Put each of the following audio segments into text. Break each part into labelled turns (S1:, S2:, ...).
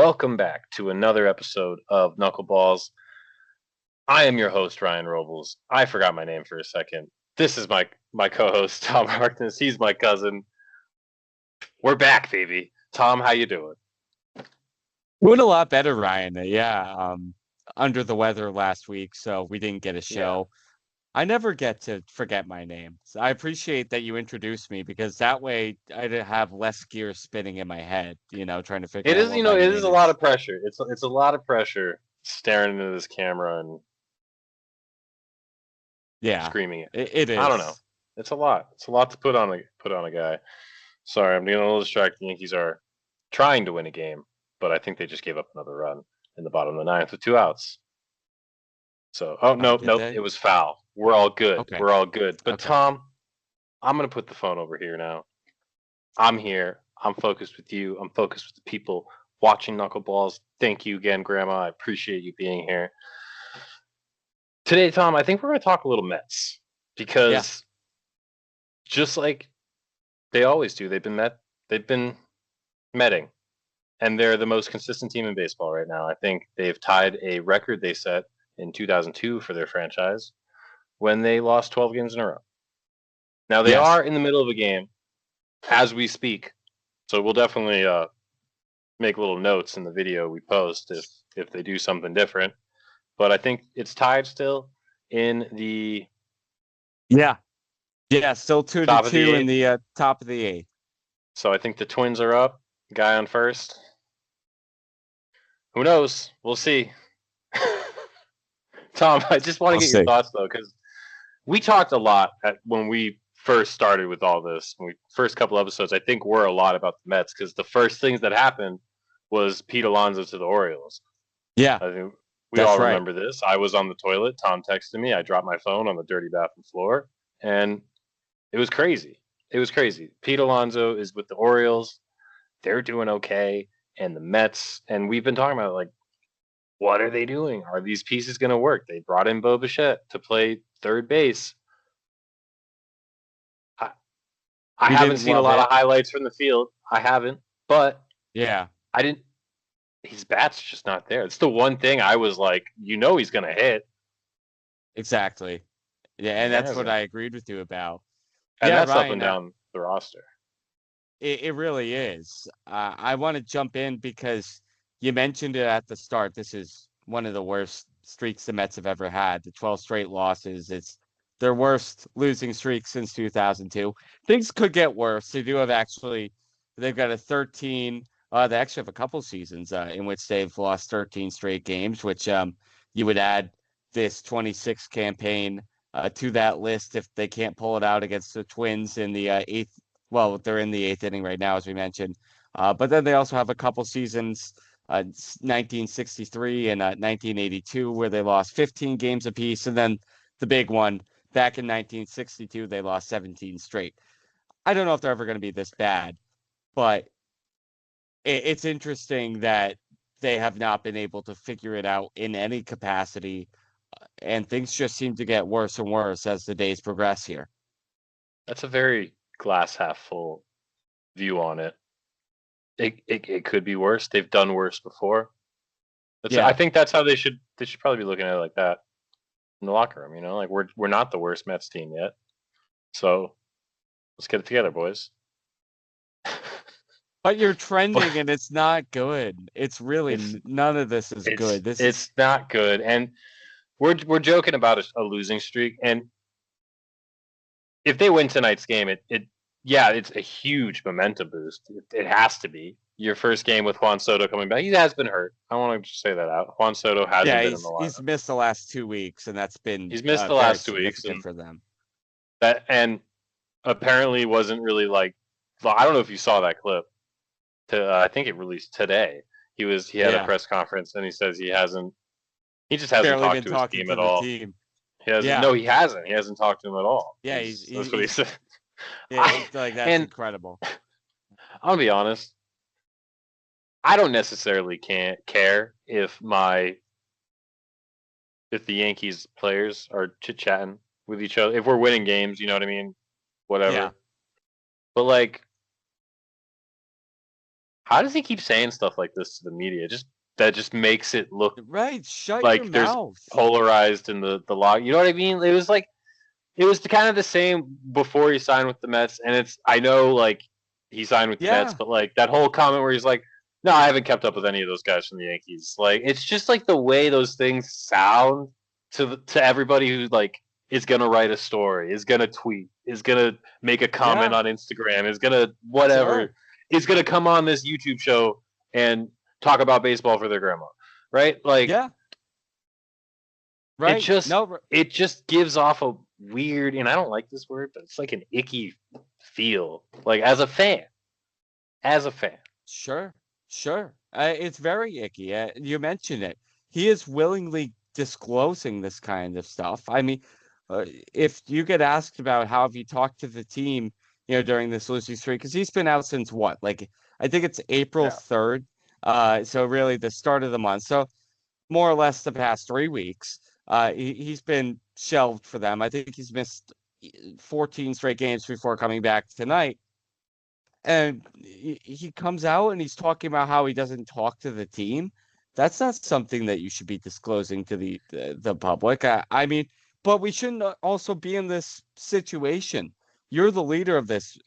S1: welcome back to another episode of KnuckleBalls. I am your host, Ryan Robles. I forgot my name for a second. This is my co-host, Tom Harkness. He's my cousin. We're back, baby. Tom, how you doing?
S2: Doing a lot better, Ryan. Yeah, under the weather last week, so we didn't get a
S1: Yeah.
S2: show. I never get to forget my name. So I appreciate that you introduced me because that way I'd have less gears spinning in my head, trying to figure
S1: It
S2: out
S1: is,
S2: what my
S1: it is
S2: name
S1: a lot
S2: is.
S1: of pressure. It's a lot of pressure staring into this camera and
S2: Yeah,
S1: screaming it.
S2: it
S1: I don't know.
S2: is.
S1: It's a lot. It's a lot to put on a guy. Sorry, I'm getting a little distracted. The Yankees are trying to win a game, but I think they just gave up another run in the bottom of the ninth with two outs. So, oh
S2: Oh,
S1: nope,
S2: did
S1: nope,
S2: they?
S1: it was foul. We're all good.
S2: Okay,
S1: We're all good. But
S2: okay.
S1: Tom, I'm gonna put the phone over here now. I'm here. I'm focused with you. I'm focused with the people watching Knuckleballs. Thank you again, Grandma. I appreciate you being here today, Tom. I think we're gonna talk a little Mets
S2: Yeah,
S1: because just like they always do, they've been metting, and they're the most consistent team in baseball right now. I think they've tied a record they set in 2002 for their franchise when they lost 12 games in a row. Now they
S2: yes.
S1: are in the middle of a game as we speak, so we'll definitely make little notes in the video we post if they do something different. But I think it's tied still in the
S2: Yeah, yeah, still two to
S1: top of the
S2: two in
S1: eighth.
S2: the top of the eighth.
S1: So I think the Twins are up. Guy on first. Who knows? We'll see. Tom, I just want to
S2: We'll
S1: get your
S2: see.
S1: thoughts though, because we talked a lot when we first started with all this. When we first couple episodes, I think we're a lot about the Mets because the first things that happened was Pete Alonso to the Orioles.
S2: Yeah,
S1: I think we
S2: that's
S1: all
S2: right.
S1: remember this. I was on the toilet. Tom texted me. I dropped my phone on the dirty bathroom floor, and it was crazy. It was crazy. Pete Alonso is with the Orioles. They're doing okay, and the Mets. And we've been talking about like, what are they doing? Are these pieces going to work? They brought in Bo Bichette to play third base. I, I
S2: We
S1: haven't
S2: didn't
S1: seen a
S2: love
S1: lot of
S2: it.
S1: highlights from the field. I haven't, but
S2: Yeah,
S1: I didn't. His bat's just not there. It's the one thing I was like, he's going to hit,
S2: exactly. Yeah,
S1: and
S2: and
S1: he
S2: that's what
S1: hasn't.
S2: I agreed with you about.
S1: And
S2: Yeah,
S1: that's up
S2: Ryan.
S1: and down the roster.
S2: It really is. I want to jump in because you mentioned it at the start. This is one of the worst streaks the Mets have ever had. The 12 straight losses. It's their worst losing streak since 2002. Things could get worse. They've got a 13. They actually have a couple seasons in which they've lost 13 straight games, which you would add this 26 campaign to that list if they can't pull it out against the Twins in the eighth. Well, they're in the eighth inning right now, as we mentioned. But then they also have a couple seasons, 1963 and 1982, where they lost 15 games apiece. And then the big one, back in 1962, they lost 17 straight. I don't know if they're ever going to be this bad, but it's interesting that they have not been able to figure it out in any capacity. And things just seem to get worse and worse as the days progress here.
S1: That's a very glass half full view on it. It could be worse. They've done worse before. I
S2: Yeah.
S1: think that's how they should probably be looking at it like that in the locker room. Like we're not the worst Mets team yet. So let's get it together, boys.
S2: But you're
S1: But
S2: trending and it's not good. It's really
S1: it's
S2: none of this is
S1: it's
S2: good. This is
S1: it's not good, and we're joking about a losing streak, and if they win tonight's game, yeah, it's a huge momentum boost. It has to be your first game with Juan Soto coming back. He has been hurt. I want to just say that out. Juan Soto hasn't
S2: yeah,
S1: been in the
S2: he's
S1: lineup.
S2: missed the last 2 weeks and that's been
S1: He's missed the
S2: very
S1: last 2 weeks,
S2: significant
S1: and
S2: for them.
S1: apparently wasn't really like. Well, I don't know if you saw that clip. I think it released today. He had a
S2: Yeah.
S1: press conference and he says he just hasn't
S2: Barely
S1: talked
S2: been
S1: to his
S2: talking
S1: team
S2: to
S1: at
S2: the
S1: all.
S2: team.
S1: He hasn't.
S2: Yeah.
S1: No, he hasn't. He hasn't talked to him at all.
S2: Yeah,
S1: That's what he said.
S2: yeah,
S1: I
S2: it's like that's
S1: and
S2: incredible.
S1: I'll be honest. I don't necessarily can't care if the Yankees players are chit chatting with each other. If we're winning games, you know what I mean.
S2: Yeah.
S1: Whatever. But like, How does he keep saying stuff like this to the media? That just makes it look
S2: Right. Shut your
S1: like there's
S2: mouth.
S1: polarized in the log. You know what I mean? It was kind of the same before he signed with the Mets, and I know like he signed with the Mets,
S2: Yeah.
S1: but like that whole comment where he's like, "No, I haven't kept up with any of those guys from the Yankees." Like it's just like the way those things sound to everybody who like is gonna write a story, is gonna tweet, is gonna make a comment
S2: Yeah.
S1: on Instagram, is gonna whatever,
S2: Sure.
S1: is gonna come on this YouTube show and talk about baseball for their grandma, right? Like
S2: Yeah.
S1: it
S2: Right.
S1: just
S2: No.
S1: it just gives off a weird, and I don't like this word, but it's like an icky feel. Like as a fan.
S2: Sure. Sure. It's very icky. You mentioned it. He is willingly disclosing this kind of stuff. I mean, if you get asked about how have you talked to the team, during this losing streak, because he's been out since what? Like, I think it's April
S1: Yeah.
S2: 3rd. So really the start of the month. So more or less the past 3 weeks. He's been shelved for them. I think he's missed 14 straight games before coming back tonight. And he comes out and he's talking about how he doesn't talk to the team. That's not something that you should be disclosing to the public. I mean, but we shouldn't also be in this situation. You're the leader of this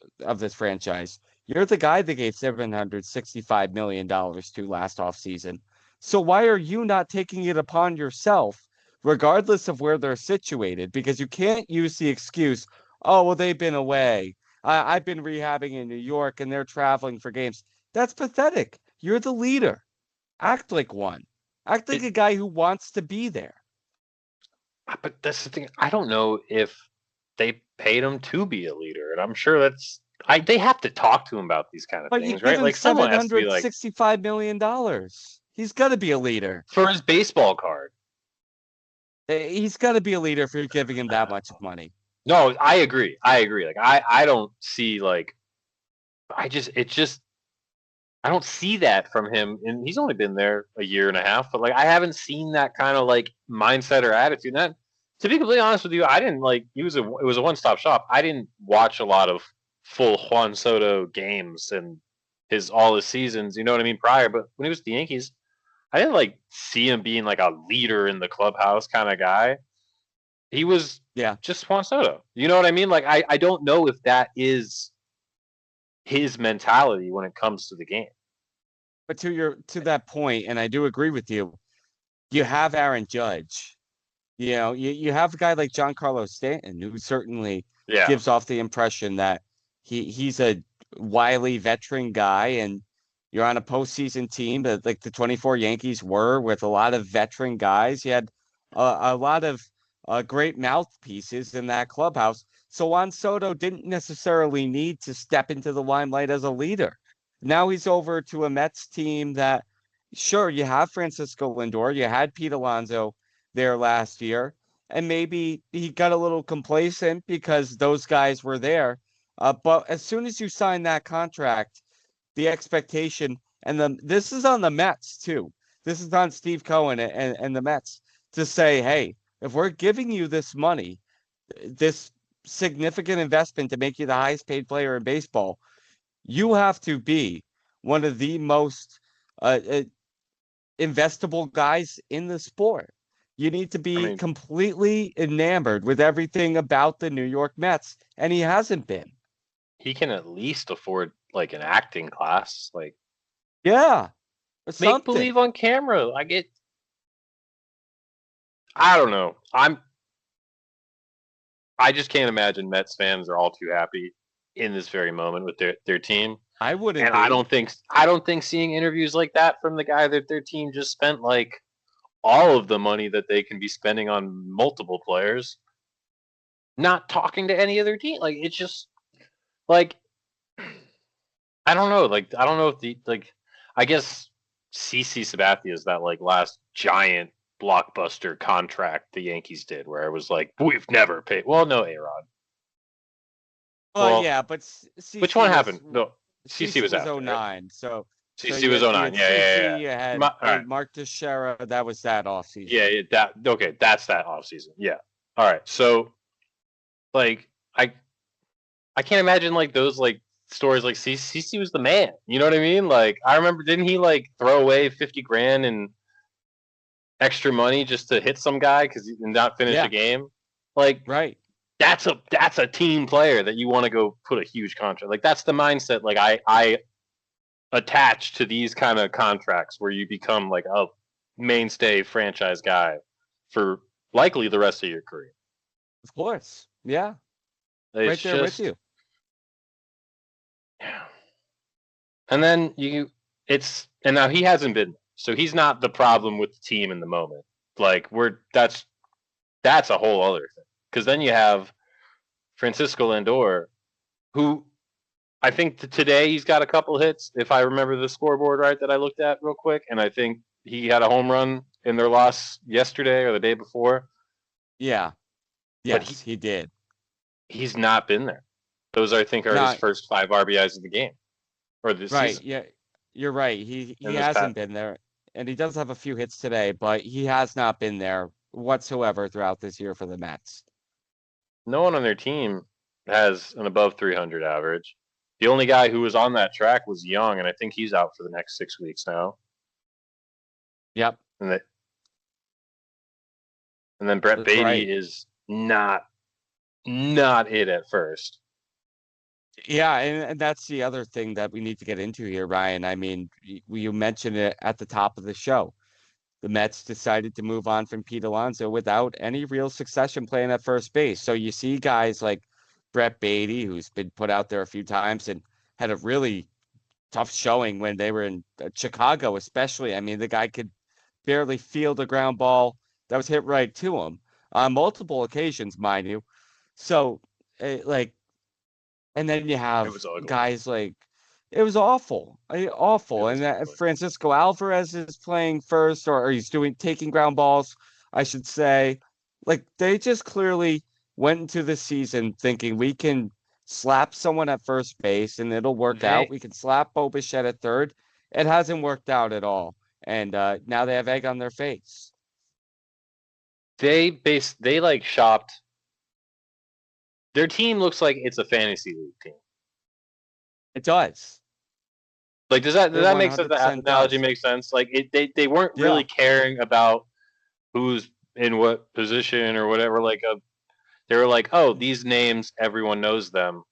S2: franchise. You're the guy that gave $765 million to last offseason. So why are you not taking it upon yourself, regardless of where they're situated? Because you can't use the excuse, oh, well, they've been away. I've been rehabbing in New York and they're traveling for games. That's pathetic. You're the leader. Act like one. Act like
S1: It,
S2: a guy who wants to be there.
S1: but that's the thing. I don't know if they paid him to be a leader, and I'm sure they have to talk to him about these kind of
S2: But you
S1: things,
S2: give
S1: right?
S2: him
S1: Like someone has to be like
S2: $765 million. He's got to be a leader.
S1: for his baseball card.
S2: He's got to be a leader if you're giving him that much money.
S1: No, I agree. I agree. Like I don't see like I don't see that from him, and he's only been there a year and a half. But like, I haven't seen that kind of like mindset or attitude. And that, to be completely honest with you, I didn't like. It was a one stop shop. I didn't watch a lot of full Juan Soto games and all his seasons. You know what I mean? Prior, but when he was with the Yankees, I didn't like see him being like a leader in the clubhouse kind of guy. He was
S2: Yeah.
S1: just Juan Soto. You know what I mean? Like, I don't know if that is his mentality when it comes to the game.
S2: But to that point, and I do agree with you, you have Aaron Judge. You have a guy like Giancarlo Stanton, who certainly
S1: Yeah.
S2: gives off the impression that he's a wily veteran guy, and you're on a postseason team that like the 24 Yankees were with a lot of veteran guys. You had a lot of great mouthpieces in that clubhouse. So Juan Soto didn't necessarily need to step into the limelight as a leader. Now he's over to a Mets team that, sure, you have Francisco Lindor, you had Pete Alonso there last year, and maybe he got a little complacent because those guys were there. But as soon as you sign that contract, the expectation this is on the Mets too. This is on Steve Cohen and the Mets to say, hey, if we're giving you this money, this significant investment to make you the highest paid player in baseball, you have to be one of the most investable guys in the sport. You need to
S1: I
S2: be
S1: mean,
S2: completely enamored with everything about the New York Mets, and he hasn't been.
S1: he can at least afford like an acting class, like
S2: Yeah,
S1: make
S2: something.
S1: believe on camera. I don't know. I just can't imagine Mets fans are all too happy in this very moment with their team.
S2: I wouldn't
S1: And
S2: be.
S1: I don't think seeing interviews like that from the guy that their team just spent like all of the money that they can be spending on multiple players, not talking to any other team. Like it's just like I don't know. Like I don't know if the like I guess CC Sabathia is that like last giant blockbuster contract the Yankees did, where it was like we've never paid. Well, no, Arod.
S2: Well,
S1: Well,
S2: yeah, but
S1: which
S2: CC
S1: one
S2: was
S1: happened? No, CC
S2: CC
S1: was
S2: was
S1: after, right?
S2: '09. So
S1: CC was
S2: you
S1: '09.
S2: had
S1: Yeah, yeah,
S2: CC,
S1: yeah.
S2: you had
S1: All right.
S2: Mark Teixeira. That was that off
S1: Yeah,
S2: season.
S1: yeah, that okay. That's that off season. Yeah. All right. So like I can't imagine like those like stories like CC was the man. You know what I mean? Like I remember, didn't he like throw away 50 grand in extra money just to hit some guy because he did not finish a
S2: Yeah,
S1: game? Like
S2: right.
S1: that's a team player that you want to go put a huge contract. Like that's the mindset. Like I attach to these kind of contracts where you become like a mainstay franchise guy for likely the rest of your career.
S2: Of course. Yeah.
S1: It's
S2: Right there with
S1: just,
S2: you.
S1: yeah. And then and now he hasn't been, so he's not the problem with the team in the moment. Like that's a whole other thing. Because then you have Francisco Lindor, who I think today he's got a couple hits, if I remember the scoreboard right that I looked at real quick, and I think he had a home run in their loss yesterday or the day before.
S2: Yeah.
S1: But
S2: Yes, he did.
S1: he's not been there. Those I think are his
S2: Not
S1: first 5 RBIs of the game or the
S2: right.
S1: season
S2: Yeah, you're right. He
S1: in this past.
S2: hasn't been there, and he does have a few hits today, but he has not been there whatsoever throughout this year for the Mets.
S1: No one on their team has an above 300 average. The only guy who was on that track was Young, and I think he's out for the next 6 weeks now.
S2: Yep,
S1: And that, and then Brett
S2: that's
S1: Beatty
S2: right.
S1: is not it at first.
S2: Yeah, and that's the other thing that we need to get into here, Ryan. I mean, you mentioned it at the top of the show. The Mets decided to move on from Pete Alonso without any real succession plan at first base. So you see guys like Brett Beatty, who's been put out there a few times and had a really tough showing when they were in Chicago, especially. I mean, the guy could barely field a ground ball that was hit right to him on multiple occasions, mind you. So, like, and then you
S1: It
S2: have
S1: was ugly.
S2: guys like it was awful,
S1: It
S2: awful. And
S1: was
S2: that
S1: ugly.
S2: Francisco Alvarez is playing first, or he's doing taking ground balls, I should say. Like they just clearly went into the season thinking we can slap someone at first base and it'll work out.
S1: They
S2: We can slap Bo Bichette at third. It hasn't worked out at all, and now they have egg on their face.
S1: they like shopped. Their team looks like it's a fantasy league team.
S2: It does.
S1: Like, does
S2: It
S1: that make sense? That
S2: 100%
S1: analogy
S2: does.
S1: makes sense. Like, they weren't
S2: Yeah,
S1: really caring about who's in what position or whatever. Like, they were like, oh, these names, everyone knows them.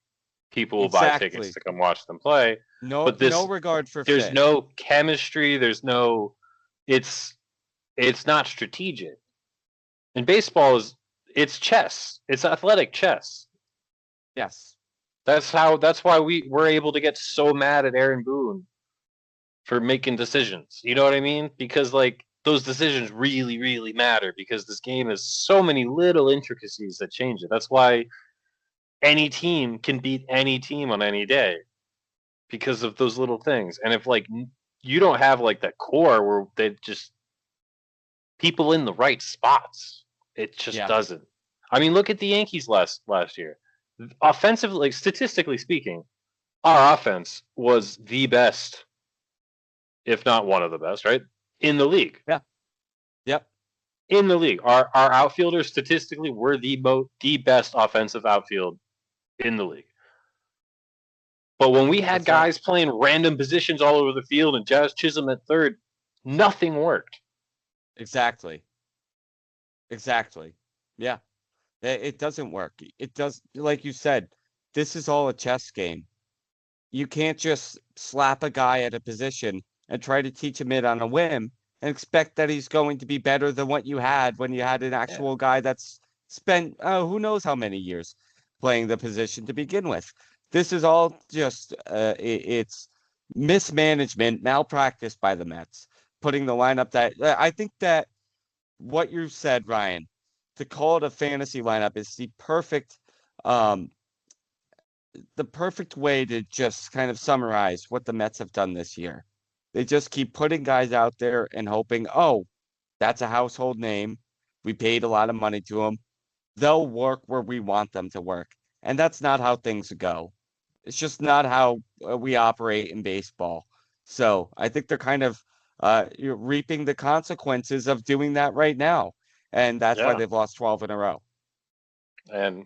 S1: People will buy tickets
S2: exactly.
S1: to come watch them play.
S2: No,
S1: But
S2: no regard for
S1: there's
S2: fit.
S1: no chemistry. There's no, it's, it's not strategic. And baseball it's chess. It's athletic chess.
S2: Yes.
S1: That's why we were able to get so mad at Aaron Boone for making decisions. You know what I mean? Because like those decisions really, really matter because this game has so many little intricacies that change it. That's why any team can beat any team on any day because of those little things. And if like you don't have like that core where they just people in the right spots, it just
S2: Yeah.
S1: doesn't. I mean, look at the Yankees last year. Offensively, like statistically speaking, our offense was the best, if not one of the best, right? In the league.
S2: Yeah. Yep.
S1: In the league. Our outfielders statistically were the best offensive outfield in the league. But when we had
S2: That's right.
S1: guys playing random positions all over the field and Jazz Chisholm at third, nothing worked.
S2: Exactly. Exactly. Yeah. It doesn't work. It does, like you said, this is all a chess game. You can't just slap a guy at a position and try to teach him it on a whim and expect that he's going to be better than what you had when you had an
S1: Yeah.
S2: actual guy that's spent who knows how many years playing the position to begin with. This is all just it's mismanagement, malpractice by the Mets, putting the lineup that I think that what you said, Ryan, to call it a fantasy lineup is um the perfect way to just kind of summarize what the Mets have done this year. They just keep putting guys out there and hoping, oh, that's a household name. We paid a lot of money to them. They'll work where we want them to work. And that's not how things go. It's just not how we operate in baseball. So I think they're kind of reaping the consequences of doing that right now. And that's why
S1: Yeah.
S2: they've lost 12 in a row.
S1: And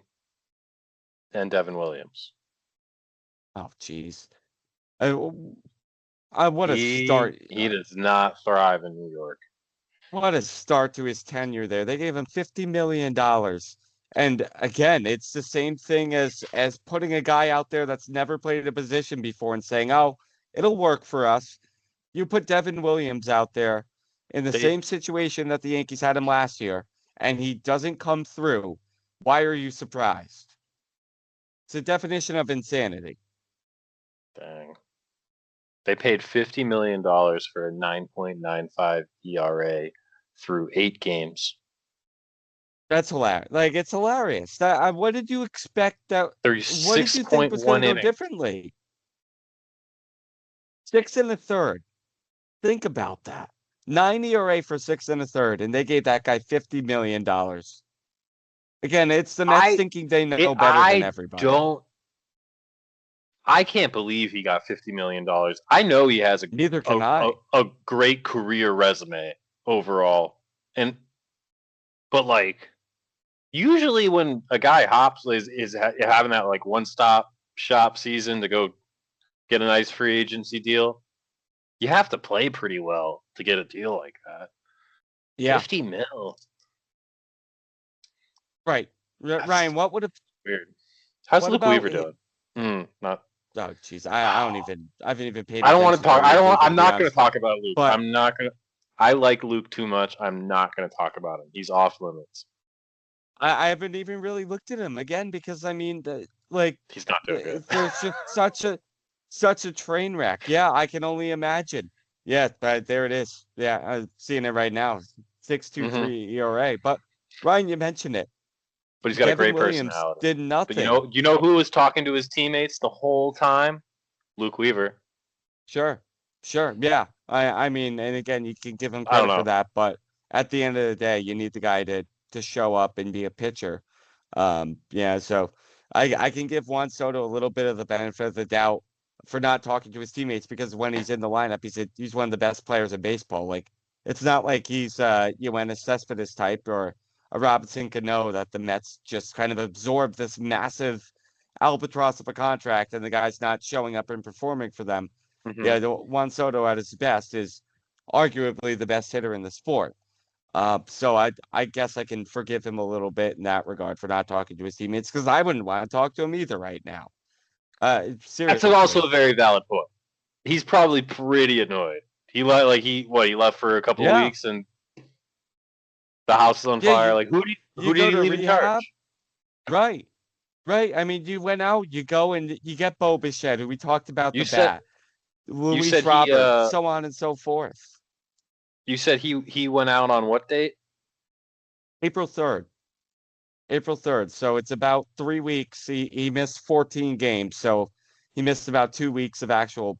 S1: Devin Williams.
S2: Oh, jeez. What a start.
S1: He does not thrive in New York.
S2: What a start to his tenure there. They gave him $50 million. And again, it's the same thing as putting a guy out there that's never played a position before and saying, "Oh, it'll work for us." You put Devin Williams out there in the
S1: They
S2: same situation that the Yankees had him last year, and he doesn't come through. Why are you surprised? It's a definition of insanity.
S1: dang. They paid $50 million for a 9.95 ERA through 8 games.
S2: That's hilarious. Like, it's hilarious. What did you expect that? What did you think was going
S1: 36.1
S2: to go
S1: innings.
S2: differently? 6 1/3. Think about that. 9 ERA for 6 1/3, and they gave that guy $50 million. Again, it's the Mets
S1: I
S2: thinking they
S1: it,
S2: know better than
S1: I
S2: everybody.
S1: don't I can't believe he got $50 million. I know he has
S2: Neither
S1: a,
S2: can I.
S1: a great career resume overall, and but like usually when a guy hops is having that like one stop shop season to go get a nice free agency deal, you have to play pretty well to get a deal like that.
S2: Yeah,
S1: 50 mil.
S2: right. Ryan,
S1: That's
S2: what would have?
S1: weird. How's
S2: What
S1: Luke
S2: about?
S1: Weaver doing? Not.
S2: Oh, jeez, I don't even. I haven't even paid
S1: I don't want to
S2: attention to
S1: talk. I
S2: Luke
S1: don't.
S2: Weaver, to
S1: I'm
S2: be
S1: not going to
S2: honest with
S1: talk
S2: you.
S1: about Luke.
S2: But
S1: I'm not going to. I like Luke too much. I'm not going to talk about him. He's off limits.
S2: I haven't even really looked at him again because I mean, like,
S1: He's not doing good.
S2: there's just such a train wreck. Yeah, I can only imagine. Yeah, but there it is. Yeah, I'm seeing it right now. Six two
S1: hmm
S2: three ERA. But Ryan, you mentioned it.
S1: But he's got a
S2: Devin
S1: great
S2: Williams
S1: personality.
S2: did
S1: But
S2: nothing.
S1: you know who was talking to his teammates the whole time? Luke Weaver.
S2: Sure, sure. Yeah. I mean, and again, you can give him
S1: I don't
S2: credit for
S1: know.
S2: that, but at the end of the day, you need the guy to show up and be a pitcher. Yeah, so I can give Juan Soto a little bit of the benefit of the doubt for not talking to his teammates because when he's in the lineup, he's one of the best players in baseball. Like it's not like he's a Cespedes type or a Robinson Cano that the Mets just kind of absorb this massive albatross of a contract and the guy's not showing up and performing for them.
S1: hmm
S2: Yeah, the Juan Soto at his best is arguably the best hitter in the sport. So I guess I can forgive him a little bit in that regard for not talking to his teammates because I wouldn't want to talk to him either right now.
S1: That's also
S2: Seriously.
S1: a very valid point. He's probably pretty annoyed. He left for a couple of
S2: Yeah.
S1: weeks and the house is on
S2: Yeah,
S1: fire.
S2: you
S1: Like
S2: you
S1: who did
S2: go
S1: he
S2: to
S1: leave in
S2: rehab,
S1: charge?
S2: right? Right. I mean, you went out, you go and you get Bo Bichette, who we talked about
S1: You
S2: the
S1: said
S2: bat,
S1: you
S2: Luis
S1: said
S2: Robert, so on and so forth.
S1: he went out on what date?
S2: April 3rd. April 3rd. So it's about 3 weeks. He missed 14 games. So he missed about 2 weeks of actual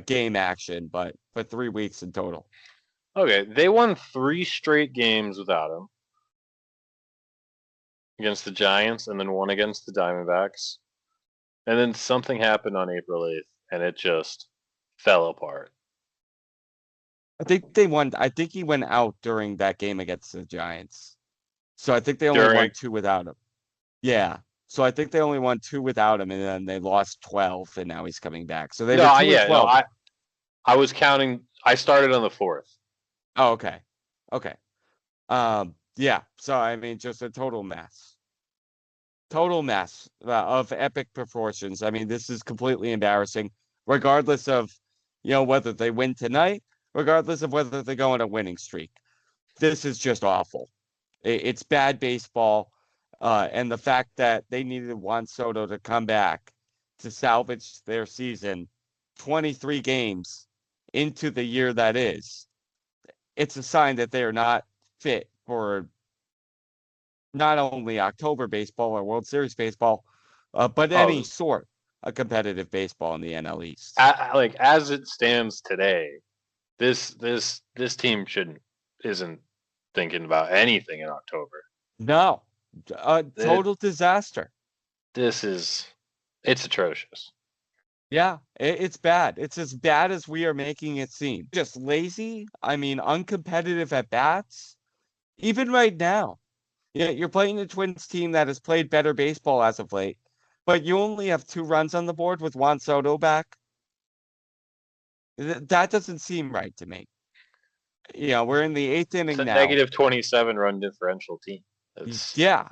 S2: game action, but 3 weeks in total.
S1: Okay, they won 3 straight games without him against the Giants, and then one against the Diamondbacks, and then something happened on April 8th, and it just fell apart.
S2: I think they won. I think he went out during that game against the Giants. So I think they only
S1: During
S2: won two without him. Yeah. So I think they only won two without him, and then they lost 12, and now he's coming back. So they
S1: no,
S2: were 2 and
S1: yeah, no,
S2: 12.
S1: I was counting. I started on the 4th.
S2: Oh, okay. Okay. Yeah. So I mean, just a total mess. Total mess of epic proportions. I mean, this is completely embarrassing, regardless of, whether they win tonight, regardless of whether they go on a winning streak. This is just awful. It's bad baseball. And the fact that they needed Juan Soto to come back to salvage their season 23 games into the year that is, it's a sign that they are not fit for not only October baseball or World Series baseball, but any
S1: Oh,
S2: sort of competitive baseball in the NL East.
S1: like as it stands today, this team isn't thinking about anything in October.
S2: No,
S1: It,
S2: total disaster.
S1: this is it's atrocious.
S2: Yeah, it's bad. It's as bad as we are making it seem. Just lazy. I mean, uncompetitive at bats. Even right now, you're playing the Twins team that has played better baseball as of late. but you only have 2 runs on the board with Juan Soto back. That doesn't seem right to me. We're in the 8th
S1: It's
S2: inning
S1: a
S2: now.
S1: negative 27 run differential team.
S2: Yeah,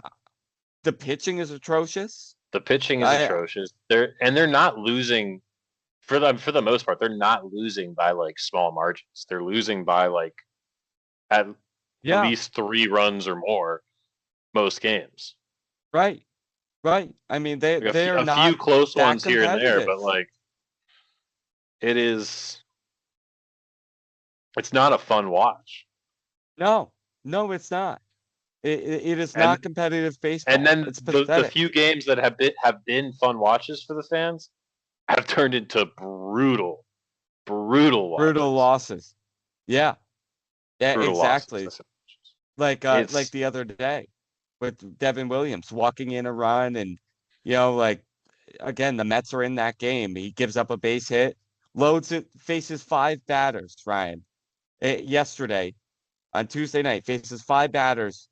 S2: the pitching is atrocious.
S1: The pitching is atrocious. They're not losing for the most part. They're not losing by like small margins. They're losing by like at least 3 runs or more most games.
S2: Right. I mean,
S1: Like
S2: they are
S1: a
S2: not
S1: few close
S2: that
S1: ones here and there,
S2: competitive.
S1: but like it's not a fun watch.
S2: No, it's not. It is
S1: And
S2: not competitive
S1: and
S2: baseball.
S1: then
S2: It's
S1: the
S2: pathetic.
S1: few games that have been fun watches for the fans have turned into brutal
S2: Brutal
S1: watches.
S2: losses. Yeah,
S1: Brutal losses.
S2: exactly. Like
S1: It's
S2: the other day with Devin Williams walking in a run, and like again, the Mets are in that game. He gives up a base hit, loads it, faces 5 batters. Ryan, yesterday on Tuesday night, faces 5 batters,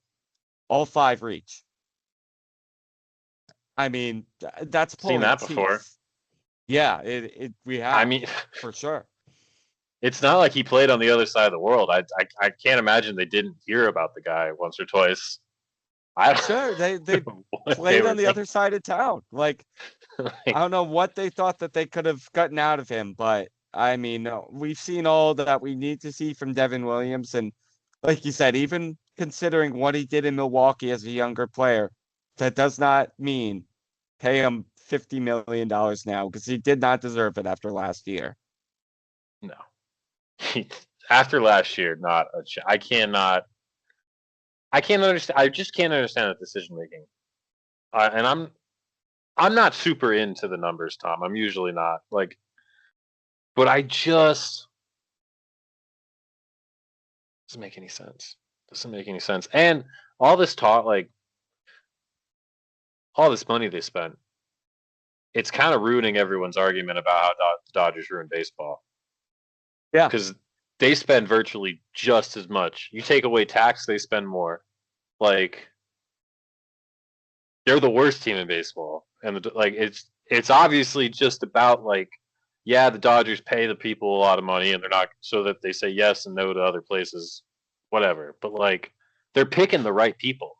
S2: all 5 reach. I mean, that's
S1: seen
S2: pulling
S1: that before.
S2: teeth. Yeah, we have.
S1: I mean,
S2: for sure.
S1: it's not like he played on the other side of the world. I can't imagine they didn't hear about the guy once or twice.
S2: Sure, they played on the other side of town. Like, I don't know what they thought that they could have gotten out of him, but I mean, we've seen all that we need to see from Devin Williams, and like you said, even considering what he did in Milwaukee as a younger player, that does not mean pay him $50 million now, because he did not deserve it after last year.
S1: No. After last year, not a I cannot. I can't understand. I just can't understand the decision making. And I'm not super into the numbers, Tom. I'm usually not like, but I just doesn't make any sense. Doesn't make any sense. And all this talk, like all this money they spent, it's kind of ruining everyone's argument about how the Dodgers ruined baseball.
S2: Yeah,
S1: because they spend virtually just as much. You take away tax, they spend more. Like they're the worst team in baseball, and like it's obviously just about like, yeah, the Dodgers pay the people a lot of money, and they're not so that they say yes and no to other places, whatever. But like they're picking the right people.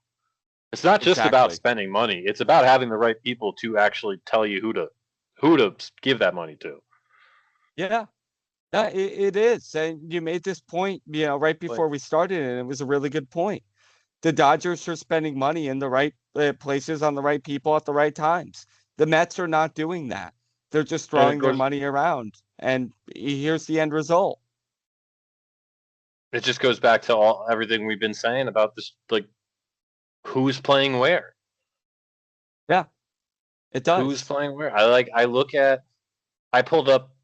S1: It's not just about
S2: exactly.
S1: spending money; it's about having the right people to actually tell you who to give that money to.
S2: Yeah, it is. And you made this point, right
S1: Like
S2: before we started, and it was a really good point. The Dodgers are spending money in the right places on the right people at the right times. The Mets are not doing that. They're just
S1: and it
S2: throwing their
S1: goes
S2: money around. And here's the end result.
S1: it just goes back to everything we've been saying about this, like who's playing where,
S2: Yeah, it
S1: who's
S2: does.
S1: playing where. I pulled up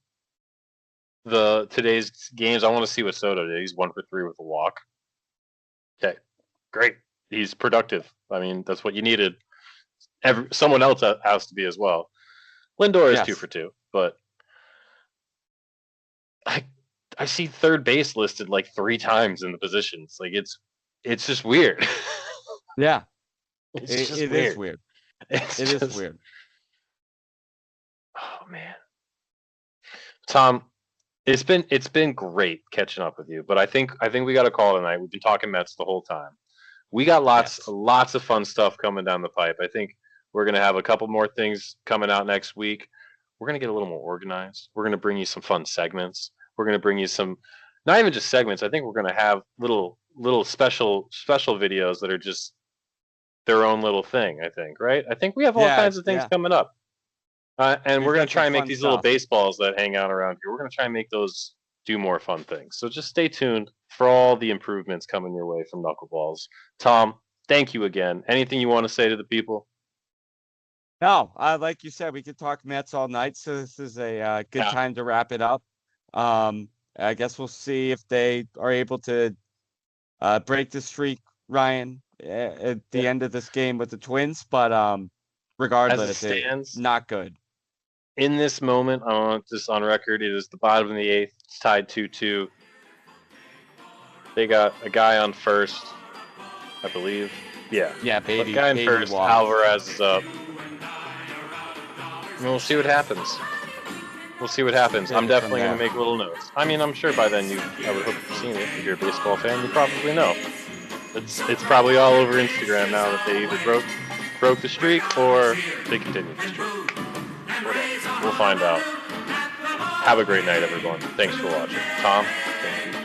S1: the today's games. I want to see what Soto did. He's 1 for 3 with a walk. Okay, great. He's productive. I mean, that's what you needed. Someone else has to be as well. Lindor is 2 for
S2: Yes.
S1: 2, but I I see third base listed like 3 times in the positions. Like it's just weird.
S2: Yeah,
S1: It's just
S2: it is
S1: weird.
S2: weird.
S1: It's
S2: It is
S1: just
S2: weird.
S1: oh man. Tom, it's been great catching up with you, but I think we got a call tonight. We've been talking Mets the whole time. We got
S2: Yes.
S1: lots of fun stuff coming down the pipe. I think we're gonna have a couple more things coming out next week. We're gonna get a little more organized. We're gonna bring you some fun segments. We're gonna bring you some, not even just segments. I think we're gonna have little special videos that are just their own little thing. I think, right? I think we have all
S2: Yeah,
S1: kinds of things
S2: yeah.
S1: coming up. And
S2: We've
S1: we're going
S2: got
S1: to
S2: some
S1: try and make
S2: fun
S1: these little
S2: stuff.
S1: baseballs that hang out around here. We're going to try and make those do more fun things. So just stay tuned for all the improvements coming your way from KnuckleBalls. Tom, thank you again. Anything you want to say to the people?
S2: No, like you said, we could talk Mets all night. So this is a good
S1: Yeah.
S2: time to wrap it up. I guess we'll see if they are able to break the streak, Ryan, at the
S1: Yeah.
S2: end of this game with the Twins. But
S1: As it
S2: regardless,
S1: stands,
S2: not good.
S1: in this moment, I want this on record. It is the bottom of the 8th. It's tied 2-2. They got a guy on first, I believe. Yeah.
S2: Yeah,
S1: But guy on
S2: Beatty
S1: first.
S2: walked.
S1: Alvarez is up. we'll see what happens. We'll see what happens. I'm definitely going to make little notes. I mean, I'm sure by then I would hope you've seen it. If you're a baseball fan, you probably know. It's probably all over Instagram now that they either broke the streak or they continued the streak. We'll find out. Have a great night, everyone. Thanks for watching. Tom, thank you.